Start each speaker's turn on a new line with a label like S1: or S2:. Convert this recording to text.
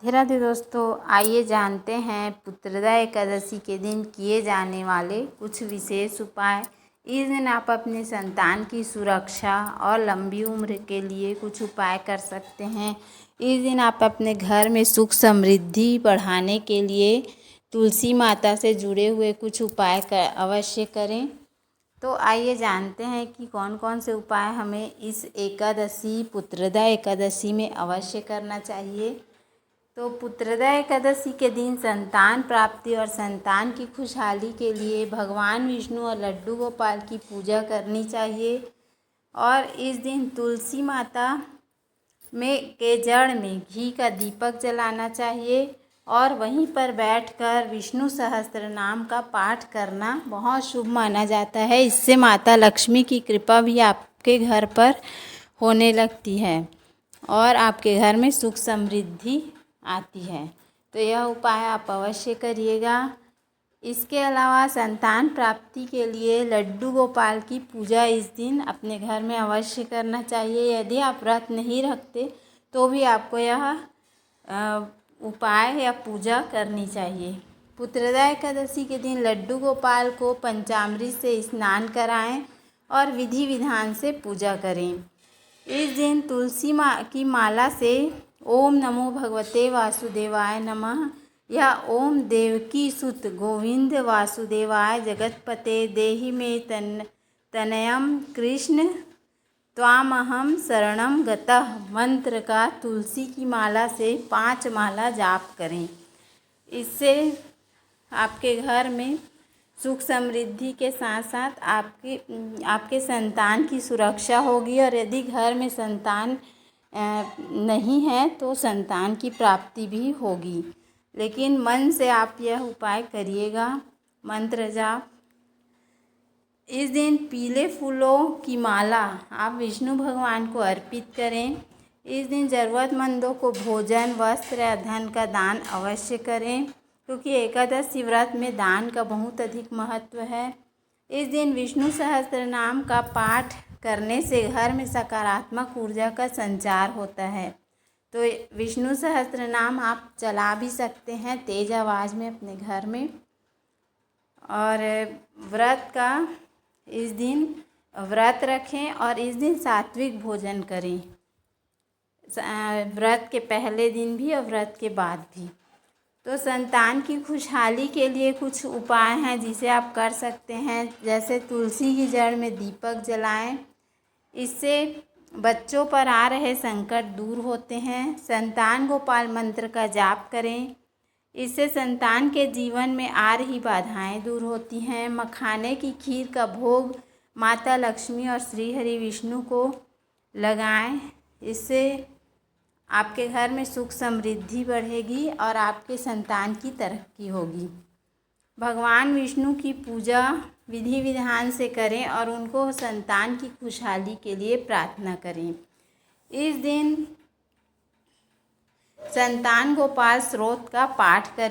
S1: राधे राधे दोस्तों, आइए जानते हैं पुत्रदा एकादशी के दिन किए जाने वाले कुछ विशेष उपाय। इस दिन आप अपने संतान की सुरक्षा और लंबी उम्र के लिए कुछ उपाय कर सकते हैं। इस दिन आप अपने घर में सुख समृद्धि बढ़ाने के लिए तुलसी माता से जुड़े हुए कुछ उपाय अवश्य करें। तो आइए जानते हैं कि कौन कौन से उपाय हमें इस एकादशी पुत्रदा एकादशी में अवश्य करना चाहिए। तो पुत्रदा एकादशी के दिन संतान प्राप्ति और संतान की खुशहाली के लिए भगवान विष्णु और लड्डू गोपाल की पूजा करनी चाहिए। और इस दिन तुलसी माता के जड़ में घी का दीपक जलाना चाहिए और वहीं पर बैठकर विष्णु सहस्त्र नाम का पाठ करना बहुत शुभ माना जाता है। इससे माता लक्ष्मी की कृपा भी आपके घर पर होने लगती है और आपके घर में सुख समृद्धि आती है। तो यह उपाय आप अवश्य करिएगा। इसके अलावा संतान प्राप्ति के लिए लड्डू गोपाल की पूजा इस दिन अपने घर में अवश्य करना चाहिए। यदि आप व्रत नहीं रखते तो भी आपको यह उपाय या पूजा करनी चाहिए। पुत्रदा एकादशी के दिन लड्डू गोपाल को पंचामृत से स्नान कराएं और विधि विधान से पूजा करें। इस दिन तुलसी की माला से ओम नमो भगवते वासुदेवाय नमः या ओम देवकी सुत गोविंद वासुदेवाय जगतपते देहि मे तनयम कृष्ण त्वामहम शरणम गतः मंत्र का तुलसी की माला से 5 माला जाप करें। इससे आपके घर में सुख समृद्धि के साथ साथ आपके संतान की सुरक्षा होगी। और यदि घर में संतान नहीं है तो संतान की प्राप्ति भी होगी। लेकिन मन से आप यह उपाय करिएगा। मंत्र जाप। इस दिन पीले फूलों की माला आप विष्णु भगवान को अर्पित करें। इस दिन ज़रूरतमंदों को भोजन वस्त्र या धन का दान अवश्य करें, क्योंकि एकादशी व्रत में दान का बहुत अधिक महत्व है। इस दिन विष्णु सहस्त्र नाम का पाठ करने से घर में सकारात्मक ऊर्जा का संचार होता है। तो विष्णु सहस्त्र नाम आप चला भी सकते हैं तेज़ आवाज़ में अपने घर में। और व्रत का इस दिन व्रत रखें और इस दिन सात्विक भोजन करें, व्रत के पहले दिन भी और व्रत के बाद भी। तो संतान की खुशहाली के लिए कुछ उपाय हैं जिसे आप कर सकते हैं, जैसे तुलसी की जड़ में दीपक जलाएं। इससे बच्चों पर आ रहे संकट दूर होते हैं। संतान गोपाल मंत्र का जाप करें, इससे संतान के जीवन में आ रही बाधाएं दूर होती हैं। मखाने की खीर का भोग माता लक्ष्मी और श्री हरि विष्णु को लगाएं, इससे आपके घर में सुख समृद्धि बढ़ेगी और आपके संतान की तरक्की होगी। भगवान विष्णु की पूजा विधि विधान से करें और उनको संतान की खुशहाली के लिए प्रार्थना करें। इस दिन संतान गोपाल स्तोत्र का पाठ करें।